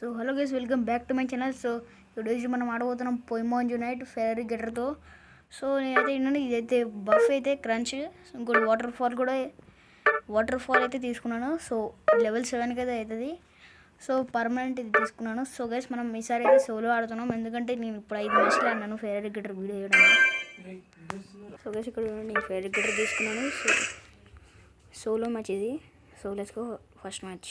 So hello guys, welcome back to my channel. So ఈరోజు మనం ఆడబోతున్నాం పొయిమోన్ unite Ferrari గెటర్తో. So నేనైతే ఏంటంటే ఇదైతే బఫ్ అయితే క్రంచ్, ఇంకోటి వాటర్ ఫాల్ అయితే తీసుకున్నాను. సో లెవెల్ 7కి అయితే అవుతుంది. సో పర్మనెంట్ ఇది తీసుకున్నాను. సో గైస్ మనం ఈసారి అయితే సోలో ఆడుతున్నాం, ఎందుకంటే నేను ఇప్పుడు 5 మ్యాచ్లు ఆడినాను ఫెరరీ గెటర్ వీడియో చేయడానికి. సో గైస్ ఇక్కడ నేను ఫెరరీ గెటర్ తీసుకున్నాను. సో సోలో మ్యాచ్ ఇది. So let's go first match.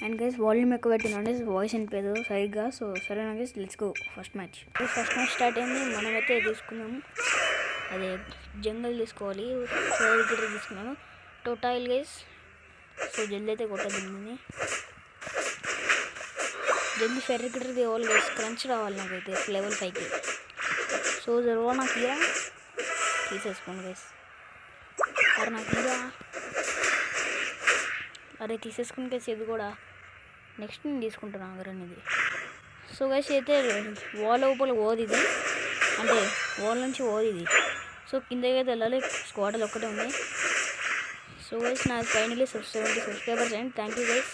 And guys volume ఎక్కువ పెట్టినండి, వాయిస్ వినిపోదు సరిగ్గా. సో సరేనా guys, let's go first match start అయింది. మనమైతే తీసుకున్నాము, అదే జంగల్ తీసుకోవాలి. ఫెరరీ గెటర్ తీసుకున్నాను టోటాయిల్ గైస్. సో జల్దీ అయితే కొట్టద్దు, జల్దీ ఫెరరీ గెటర్ తేవాలి గైస్. క్రంచ్ రావాలి నాకైతే లెవెల్ 5కి. సో జరువా నాకు ఇరా తీసేసుకోండి గైస్. అరే నాకు ఇరా, అరే తీసేసుకుని గైస్ ఇది కూడా. నెక్స్ట్ నేను తీసుకుంటున్నాను అగరనేది. సో గైస్ అయితే వాల్ లోపల పోదు ఇది, అంటే వాల్ నుంచి పోదు ఇది. సో కిందకి అయితే వెళ్ళాలి. స్క్వాడల్ ఒక్కటే ఉంది. సో గైస్ నాకు ఫైనలీ 70 సబ్స్క్రైబర్స్ అయింది. థ్యాంక్ యూ గైస్,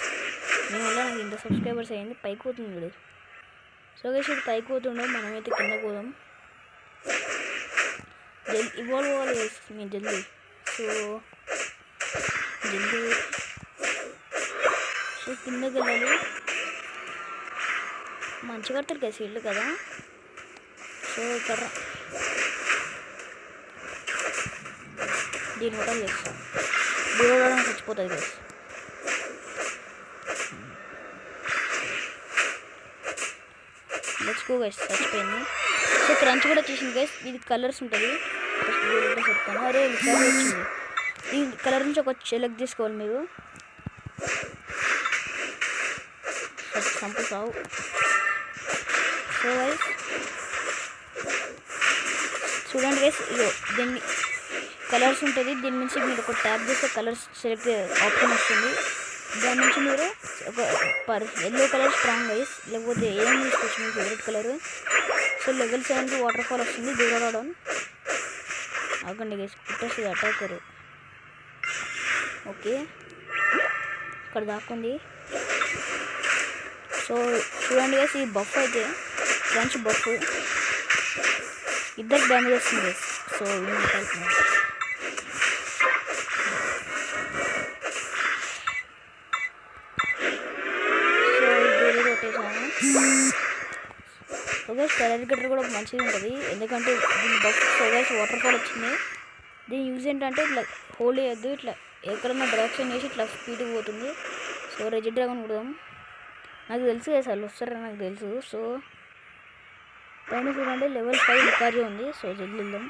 మీ వల్ల నాకు ఇంత సబ్స్క్రైబర్స్ అయింది. పైకి పోతుంది వీడు. సో గైస్ ఇది పైకి పోతుండే, మనమైతే కింద పోదాం. జల్దీ ఇవాల్వ్ అవ్వాలి గైస్ మీరు జల్దీ. సో జల్దీ సో కిందకి వెళ్ళాలి. మంచిగా కడతారు గైస్ ఇల్లు కదా. సో ఇక్కడ దీని హోటల్ చేస్తాం, దూరం చచ్చిపోతుంది గైస్. లెట్స్ గో గైస్, చచ్చిపోయింది. సో క్రంచ్ కూడా వచ్చేసింది గైస్. ఇది కలర్స్ ఉంటుంది, చెప్తాను. అరే కలర్ వచ్చింది. ఈ కలర్ నుంచి ఒక సెలెక్ట్ తీసుకోవాలి మీరు. చంపుతావు. సో గైస్ చూడండి గైస్, ఇదో దీన్ని కలర్స్ ఉంటుంది. దీని నుంచి మీరు ఒక ట్యాప్ చేస్తే కలర్స్ సెలెక్ట్ ఆప్షన్ వస్తుంది. దాని నుంచి మీరు ఒక ఎల్లో కలర్ స్ట్రాంగ్ గైస్, లేకపోతే ఏం తీసుకోవచ్చు మీ ఫేవరెట్ కలర్. సో లెవెల్ 7కి వాటర్ ఫాల్ వస్తుంది. దూరం రావడం ఆగండి గైస్, కుట్టేస్తుంది అటాకర్. ఓకే ఇక్కడ దాక్కుంది. సో చూడండి గైస్, ఈ బఫ్ అయితే క్రంచ్ బఫ్ ఇద్దరికి డ్యామేజ్ వస్తుంది గైస్. సో ఇది కొట్టేసాను. సో గైస్ ఫెరరీ గెటర్ కూడా మంచిగా ఉంటుంది, ఎందుకంటే దీని buff. So guys water fall వచ్చింది. దీని యూజ్ ఏంటంటే ఇట్లా హోల్డ్ చేయొద్దు, ఇట్లా ఎక్కడన్నా డైరెక్షన్ చేసి ఇట్లా స్పీడ్కి పోతుంది. సో రెడ్ డ్రాగన్ కొడదాం. నాకు తెలుసు గైస్ వాళ్ళు వస్తారని నాకు తెలుసు. సో పైన చూడండి లెవెల్ 5 లికారియో ఉంది. సో జల్దీ వెళ్దాం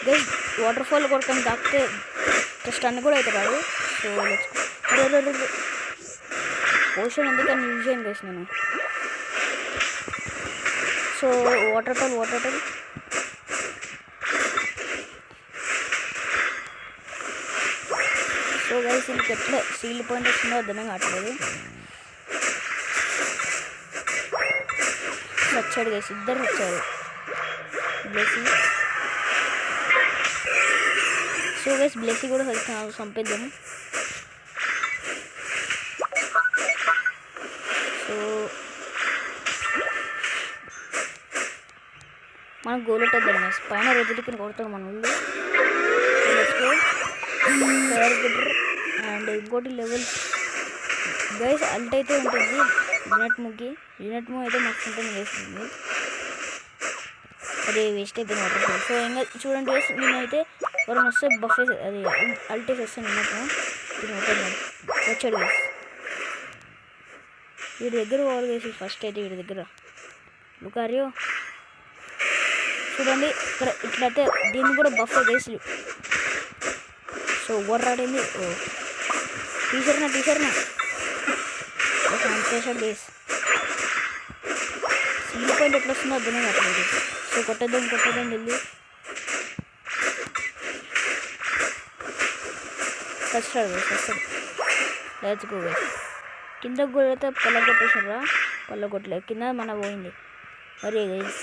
గైస్. వాటర్ ఫాల్ కొడుకొని తాకితే జస్ట్ అన్ని కూడా అయితే కాదు. సో పోషన్ ఎందుకని యూజ్ చేయండి గైస్ నేను. సో వాటర్ టల్ సో గైస్ ఇంటికి ఎట్లా సీల్ పాయింట్ వచ్చిందో అర్థమే కావట్లేదు. వచ్చాడు గైస్, ఇద్దరు వచ్చారు బ్లెసీ. సో గైస్ బ్లెసీ కూడా చంపేద్దాం. సో మనకు గోల్ కొట్టేద్దాం గైస్. పైన రోజులకి కొడతారు మన వాళ్ళు. ఫెరరీ గెటర్ అండ్ ఇంకోటి లెవెల్ గైస్ అల్ట్ అయితే ఉంటుంది. యూనిట్ మూవ్ అయితే మస్తు ఉంటుంది వేస్తుంది. అదే వేస్ట్ అయిపోయింది వాటర్ ఫాల్. సో ఇంకా చూడండి గైస్, నేనైతే ఎవరైనా వస్తే బఫే అది అల్ట్ వేస్తాను. యూనిట్ మూవ్ వచ్చాడు గైస్. వీడి దగ్గర పోవాలి గైస్ ఫస్ట్ అయితే. వీడి దగ్గర లుకారియో చూడండి ఇక్కడ ఇట్లయితే దీన్ని కూడా బఫే గైస్. సో ఓవర్ రాడింది. టీచర్నా అంతేసాడు గైస్. సీల్ పాయింట్ ఎట్లా వస్తుందో అర్థమే కావట్లేదు. సో కొట్టేద్దాం వెళ్ళి వస్తాడు లేచు గైస్. కింద కూడా పళ్ళగొట్టలేదు, కింద మన పోయింది. మరి గైస్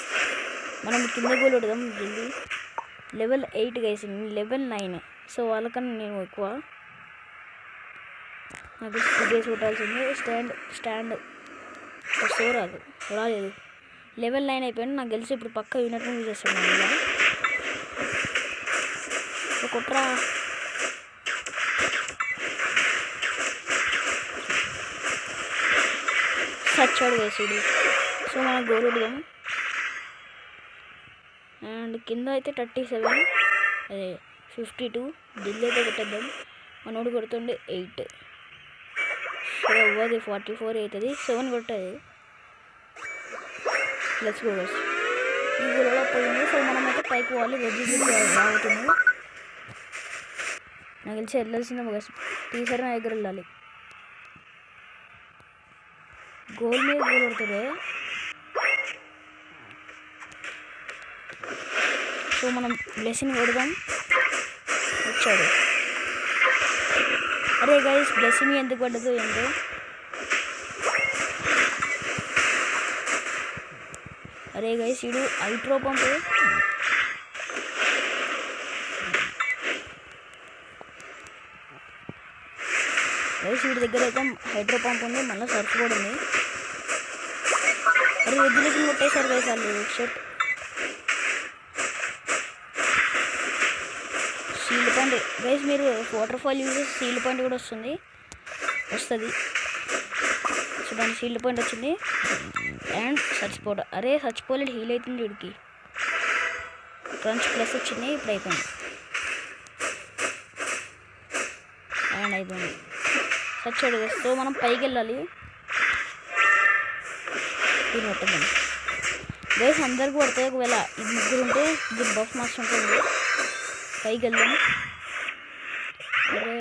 మనం కింద గోల్ కొడదాం జల్దీ. Level 8 guys, level 9. సో వాళ్ళకన్నా నేను ఎక్కువ. నాకు స్పీడ్ కొట్టాల్సింది. స్టాండ్ రాదు రాలేదు. లెవెల్ 9 అయిపోయింది. నాకు తెలిసి ఇప్పుడు పక్క యూనిట్ యూజ్ చేస్తున్నాను ఇలా కుట్రా. సచ్చాడు వేసుడు. సో మనం గోల్ కొడదాం. అండ్ కింద అయితే 37 అదే 52 ఢిల్లీ అయితే కొట్టేద్దాం. మనోడు కొడుతుండే 8 సో అవ్వది 44 అవుతుంది. 7 కొట్టేది. Let's go guys. ఈ గోల్లో పోయింది. సో మనమైతే పైకి వాళ్ళు వెజిటేబుల్ రావుతుంది. నాకు తెలిసి వెళ్ళాల్సిందే గైస్. టీసర్ నా దగ్గర వెళ్ళాలి. గోల్ మీద గోల్ కొడుతుంది. సో మనం బ్లెస్సింగ్ కొడదాం. వచ్చాడు. అరే గైస్ బ్లెస్సింగ్ ఎందుకు పడ్డదు ఏంటో. అరే గైస్ ఇడు హైడ్రో పంప్. గైస్ వీడి దగ్గర అయితే హైడ్రో పంప్ ఉంది. మళ్ళీ సర్ఫ్ కూడా ఉంది. అరే వెజిలేషన్ కొట్టేశారు గైస్ వాళ్ళు. షర్ట్ సీల్ పాయింట్ గైస్ మీరు వాటర్ ఫాల్ యూజ్ చేసి సీల్ పాయింట్ కూడా వస్తుంది. సో దాని సీల్ పాయింట్ వచ్చింది. అండ్ చచ్చిపోవడం. అరే చచ్చిపోలేదు. హీల్ అవుతుంది వీడికి. క్రంచ్ ప్లస్ వచ్చింది. ఇప్పుడు అయిపోయింది. అండ్ అయిపోయింది. చచ్చాడు. సో మనం పైకి వెళ్ళాలి. దీన్ని కొట్టద్దాం గైస్. అందరికి పడుతుంది. ఒకవేళ ఇది ముగ్గురు ఉంటే ఇది బఫ్ మాస్ ఉంటుంది. పైకి వెళ్దాం. అరే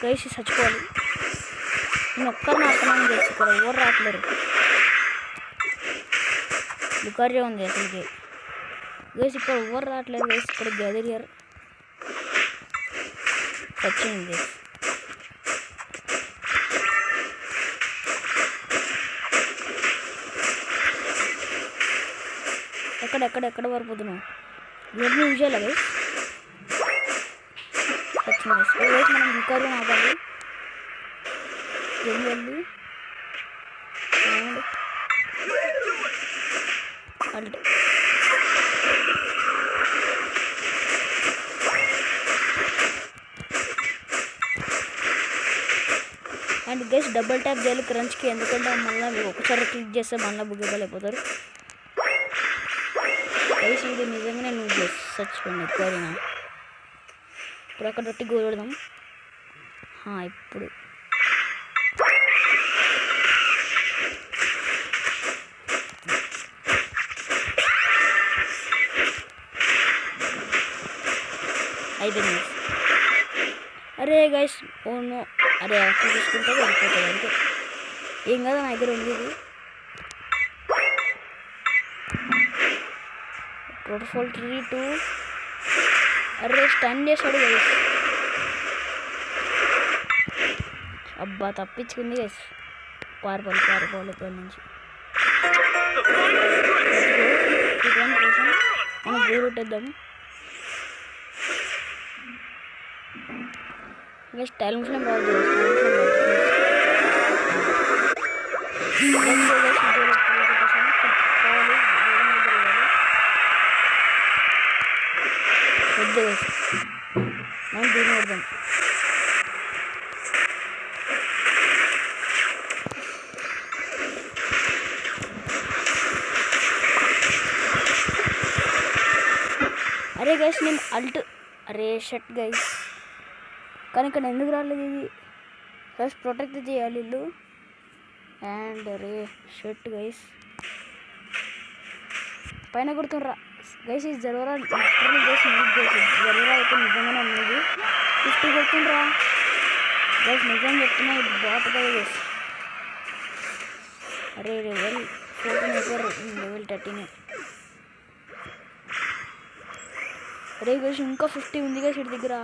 గైస్ చచ్చిపోవాలి. నేను ఒక్కరిని ఆడుతున్నాను గైస్. ఇక్కడ ఎవరు రావట్లేరు. లుకారియా ఉంది అసలుకి గైస్. ఇక్కడ ఎవరు రావట్లేదు గైస్. ఇక్కడ గ్యాదరియర్ వచ్చింది గైస్. ఎక్కడ పడిపోతున్నావు. ఇవన్నీ యూజ్ చేయాలి గైస్. వచ్చింది గైస్. మనం లుకారియా ఆపాలి. వెళ్ళి and and guys double tap చేయాలి క్రంచ్కి. ఎందుకంటే మళ్ళీ ఒకసారి క్లిక్ చేస్తే మళ్ళీ బుగ్గబల్ అయిపోతారు గైస్. ఇది నిజంగానే నువ్వు చచ్చిపోయింది ఎక్కువైనా. ఇప్పుడు అక్కడ రొట్టి గోల్ పెడదాం. ఇప్పుడు అయిపోయింది. అరే గైస్ ఓనో. అరే అక్కడ తీసుకుంటే వెళ్ళిపోతుంది అంతే. ఏం కదా నా దగ్గర ఉంది ఇది. టోటల్ 3-2. అరే స్టన్ చేశాడు గైస్. అబ్బా తప్పించుకుంది గైస్. పారిపోవాలి ఇక్కడ నుంచి. మనం గోల్ కొట్టేద్దాం గైస్. టైం ఫ్లేమ్ రావద్దు. వద్దు గైస్. మనం దీన్ని కొడదాం. అరే గైస్ నేను అల్ట్. అరే షట్ గైస్. కానీ ఇక్కడ ఎందుకు రాలేదు ఇది. ఫస్ట్ ప్రొటెక్ట్ చేయాలి ఇల్లు. అండ్ అరే షట్ గైస్ పైన కొడుతుండ్రా గైస్. ఇది జరవరా లిటరలీ గైస్. జరవరా అయితే నిజంగానే ఉంది. 50 కొడుతుండ్రా గైస్. నిజం చెప్తున్నా ఇది బాట్ కదా గైస్. అరే లెవెల్ 14 అయిపోయారు. లెవెల్ 13. అరే గైస్ ఇంకా 50 ఉంది గైస్ ఇటు దగ్గర.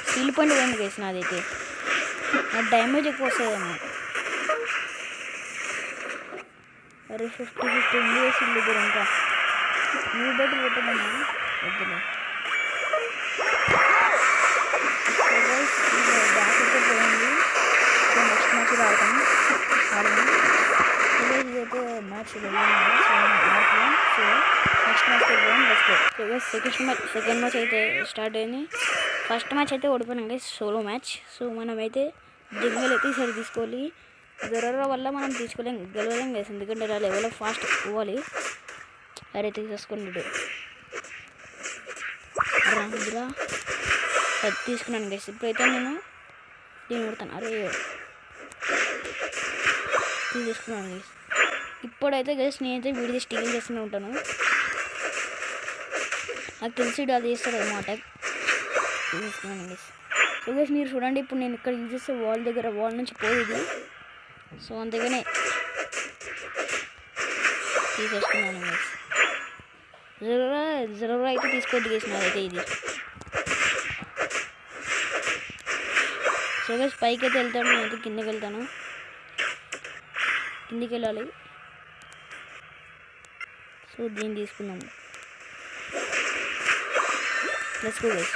సీల్ పాయింట్ పోయింది గైస్ నాదైతే. నాకు డ్యామేజ్ ఎక్కువ వస్తుందేమో. అరే 50-50 ఉంది వేసి దగ్గర ఇంకా నువ్వు బయట కొట్టదన్నా వద్దులే. బ్యాక్ అయితే పోయింది. సో నెక్స్ట్ మ్యాచ్ ఆడతాను. ఇదైతే మ్యాచ్ వెళ్ళాను. సో ఆడుతున్నాం. సో నెక్స్ట్ మ్యాచ్ వెళ్ళాం. సెకండ్ మ్యాచ్ అయితే స్టార్ట్ అయింది. ఫస్ట్ మ్యాచ్ అయితే ఓడిపోయినాం గైస్, సోలో మ్యాచ్. సో మనమైతే జంగల్ అయితే ఈసారి తీసుకోవాలి. దొరర వల్ల మనం గెలవలేం గైస్, ఎందుకంటే ఇలా లెవెల్ ఫాస్ట్ పోవాలి. అరే తీసేసుకున్నాడు రా అది తీసుకున్నాను గైస్. ఇప్పుడైతే నేను దీన్ని కొడతాను. అరే తీసుకున్నాను గైస్. ఇప్పుడైతే గైస్ నేనైతే వీడియో స్టీల్ చేస్తూనే ఉంటాను. నాకు తెలిసి అది చేస్తాడు అన్నమాట. తీసుకున్నాను గైస్. సో గైస్ మీరు చూడండి, ఇప్పుడు నేను ఇక్కడ యూజ్ చేస్తే వాల్ నుంచి పోయేది. సో అందుకనే తీసేసుకున్నాను గైస్. జరవరా అయితే తీసుకోవద్దు గైస్ నాదైతే ఇది. సో గైస్ పైకి అయితే వెళ్తాను, నేనైతే కిందకి వెళ్తాను. కిందికి వెళ్ళాలి. సో దీన్ని తీసుకుందాము. Let's go guys.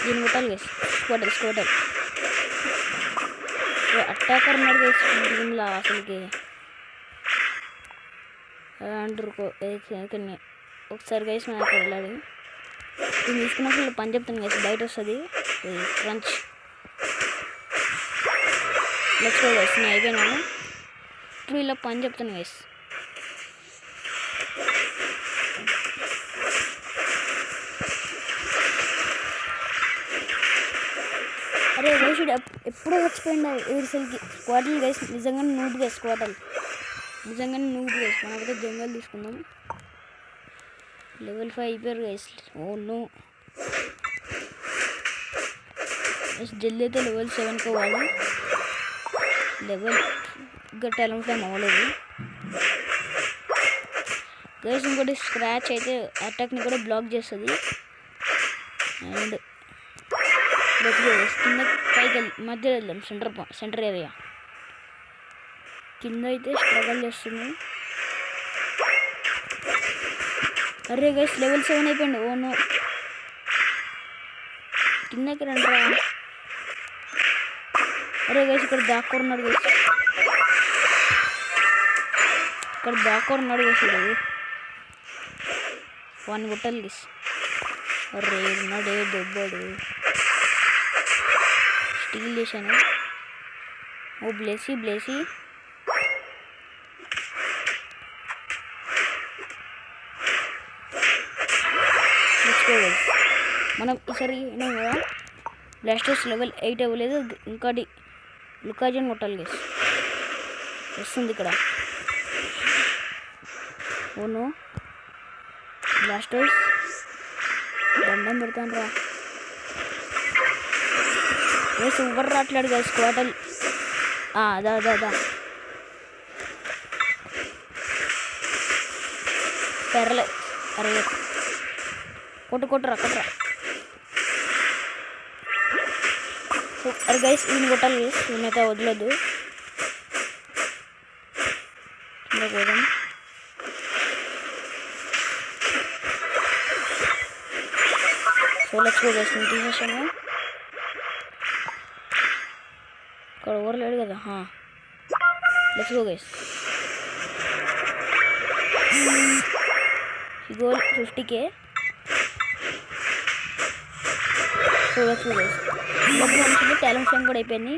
దీన్ని కొట్టాలి గైస్. స్క్వాటర్ అటాకర్ ఉన్నాడు గైస్ దీనిలో అసలుకి అంటారు. ఒకసారి గైస్ మనం అక్కడ వెళ్ళాలి. దీన్ని తీసుకున్నప్పుడు పని చెప్తాను గైస్, బయట వస్తుంది క్రంచ్. Let's go guys. నేను అయిపోయినాను. ఇప్పుడు ఇలా పని చెప్తాను గైస్. అరే వేసుడు ఎప్పుడో చచ్చిపోయింది ఏడుసలకి. స్క్వాటల్ గైస్ నిజంగానే నూబ్ గైస్, నిజంగానే నూబ్ గైస్. మనమైతే జంగల్ తీసుకుందాం. లెవెల్ 5 అయిపోయారు గైస్. ఓ నో గైస్, జల్దీ అయితే లెవెల్ 7కి అవ్వాలి. లెవెల్ ఇంకా టాలెంట్ టైం అవ్వలేదు గైస్. ఇంకోటి స్క్రాచ్ అయితే అటాక్ని కూడా బ్లాక్ చేస్తుంది. అండ్ కింద పైకి మధ్యలో వెళ్దాం. సెంటర్ ఏరియా కింద అయితే స్ట్రగల్ చేస్తుంది. అరే గైస్ లెవెల్ 7 అయిపోయింది. ఓ నో కిందకి రండిరా. అరే గైస్ ఇక్కడ దాక్కున్నాడు గైస్, ఇక్కడ దాక్కున్నాడు గైస్. ఇది వాడిని కొట్టాలి గైస్. అరే ఉన్నాడే దెబ్బడు. స్టీల్ చేశాను. ఓ బ్లేసీ మనం ఈసారి విన్నాం కదా, బ్లాస్టర్స్ లెవెల్ 8 అవ్వలేదు. ఇంకోటి లుకాజన్ కొట్టాలి గైస్. వస్తుంది ఇక్కడ. ఓను బ్లాస్టర్స్ దండం పెడతాను రా గైస్. ఎవరు రాట్లేడు గైస్. స్క్వాటల్ దా పెరలే. అరే కొట్టురా. అరే గైస్ ఈయన కొట్టాలి గైస్, ఈయనైతే వదలొద్దు. పోదాం. So let's go guys. నేను తీసేసాను. ఇక్కడ ఎవరు లేడు కదా. Let's go guys. ఈ goal 50K. So let's go guys. మంచిది టాలెంట్ ఫ్లేమ్ కూడా అయిపోయింది.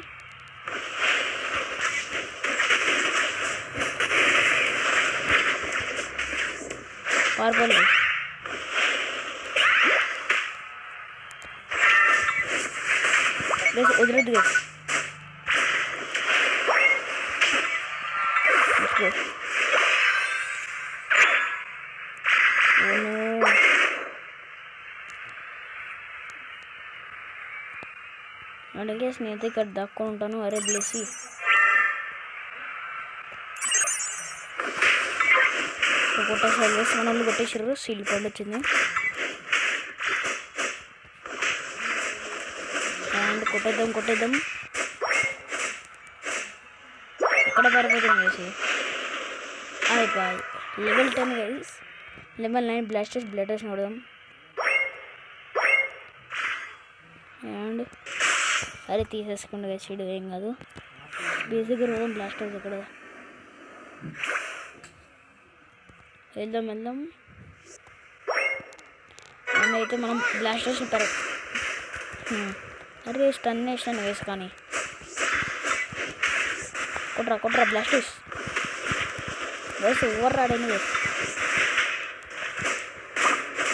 పారిపోవాలి గైస్. వదిలేదు గైస్. అంటే గైస్ నేనైతే ఇక్కడ దాక్కొని ఉంటాను. అరే బ్లెస్సీ కొట్టేసారు గైస్. మన వాళ్ళు కొట్టేసారు. సీల్ పండు వచ్చింది. అండ్ కొట్టేద్దాం. ఎక్కడ పారిపోతుంది వేసి అయిపోయి లెవెల్ 10 గైస్. లెవెల్ 9 బ్లాస్టర్స్ బ్లడర్స్ చూడదాం. అండ్ అరే తీసేసుకోండి గైస్, సీడ్ ఏం కాదు. బేసిక్గా చూడదాం బ్లాస్టర్స్ ఎక్కడ. వెళ్దాం అయితే మనం బ్లాస్టర్స్ ఉంటారు. అరే స్టన్ వేసాను వేసి కానీ కొట్రా బ్లాస్టర్స్ వేసి ఓవర్ రాడని వేసి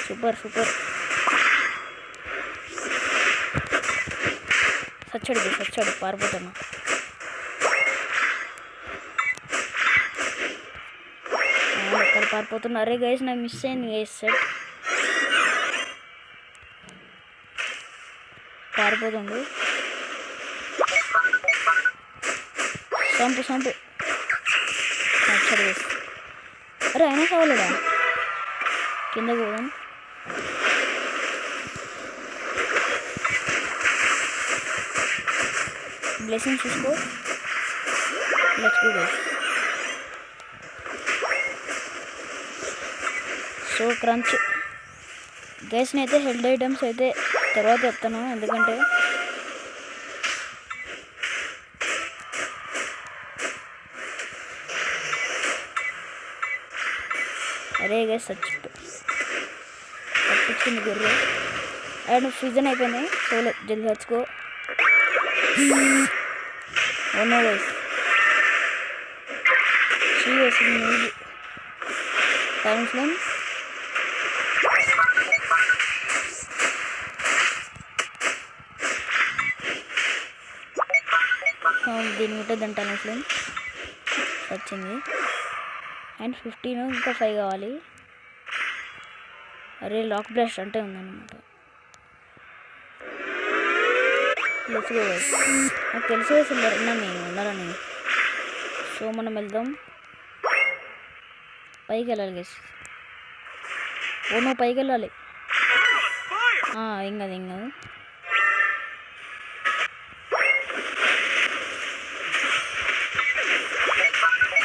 సూపర్ సచ్చాడు పారిపోతున్నా. ఎక్కడ పారిపోతున్నా? అరే గైస్ నాకు మిస్ అయింది గైస్. సెట్ పారిపోతుండు. సంపు సచ్చాడు గైస్. అరే అయినా కావాలడా కిందకు పోదాం. బ్లెస్సింగ్ చూసుకో. Let's go guys. So crunch guys అయితే హెల్త్ ఐటమ్స్ అయితే తర్వాత చెప్తాను, ఎందుకంటే అరే గైస్ తప్పించింది గుర్రె. అండ్ సీజన్ అయిపోయింది. సో జల్దీ వచ్చుకో. అవునా గైస్ సీరియస్లీ టైం ఫ్లేమ్ దీని ఉంటుంది టైం ఫ్లేమ్ వచ్చింది. అండ్ 15 ఇంకా 5 కావాలి. అరే లాక్ బ్లాస్ట్ అంటే ఉందన్నమాట. Let's go guys. నాకు తెలిసి ఉన్నారని. సో మనం వెళ్దాం. పైకి వెళ్ళాలి గైస్. నువ్వు పైకి వెళ్ళాలి. ఏం కాదు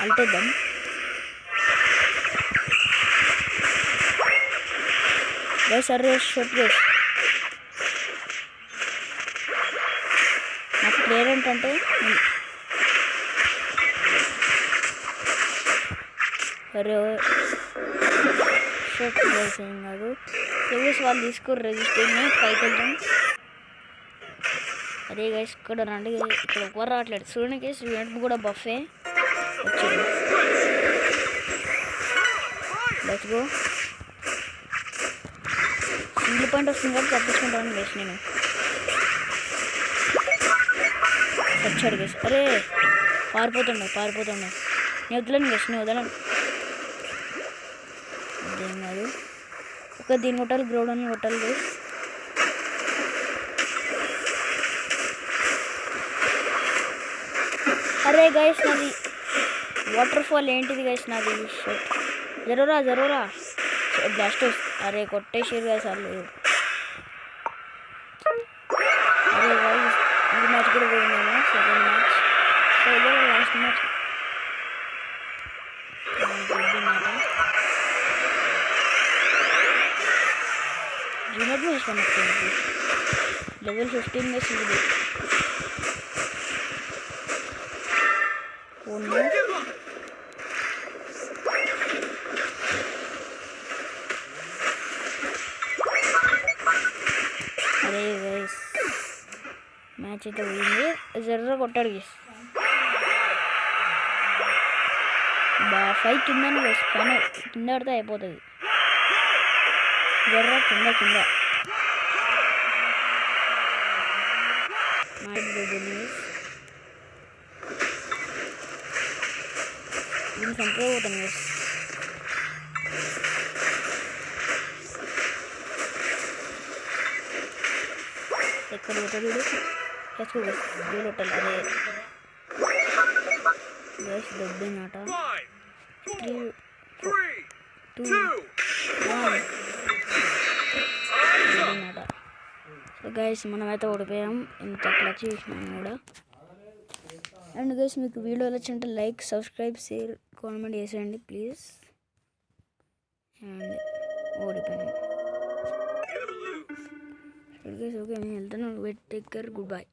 అల్టేద్దాం. గైస్ అరే షూట్ గైస్. నాకు ప్లేయర్ ఏంటంటే అరే షూట్ గైస్ ఏం కాదు. సర్వీస్ వాళ్ళు తీసుకోరు రిజిస్టర్ని. పైకి వెళ్దాం. అదే గైస్ ఇక్కడ రండి. ఇక్కడ ఎవరు రావట్లేదు. చూడండి స్టూడెంట్ కూడా బఫే వచ్చాడు. Let's go. Single point of single తప్పించుకుంటాను గైస్ నేను. వచ్చాడు గైస్. అరే పారిపోతుండే నేను వదలను గైస్, అదేం కాదు. ఒక దీన్ని కొట్టాలి, గ్రౌండ్ కొట్టాలి గైస్. అరే గైస్ నాది వాటర్ ఫాల్ ఏంటిది గైస్ నాది. షట్ జరోరా బ్లాస్టర్స్. అరే కొట్టేసారు గైస్ వాళ్ళు. అరే గైస్ ఇది మ్యాచ్ కూడా పోయిందేమో. Second match. సో ఇదే లాస్ట్ మ్యాచ్. రిమోట్ వేసుకున్నట్టు లెవెల్ 15 గైస్ ఇది. అరే గైస్ మ్యాచ్ అయితే పోయింది. జర్ర కొట్టాడు గైస్. Fight కిందని guys. పైన కింద పడితే అయిపోతుంది. జర్ర కింద మ్యాచ్ దీన్ని చంపేపోతాను గైస్. ఎక్కడ కొట్టాడు గోల్ కొట్టాలి. అరే గైస్ దొబ్బినాట. 3, 2, 1 దొబ్బినాట. సో గైస్ మనమైతే ఓడిపోయాం. ఇంత క్లచ్ చేసినాము కూడా. అండ్ గైస్ మీకు వీడియో వచ్చింటే లైక్ సబ్స్క్రైబ్ షేర్ కామెంట్ చేసేయండి ప్లీజ్. అండ్ ఓడిపోయాను. ఓకే నేను వెళ్తాను. Wait, take care, good by.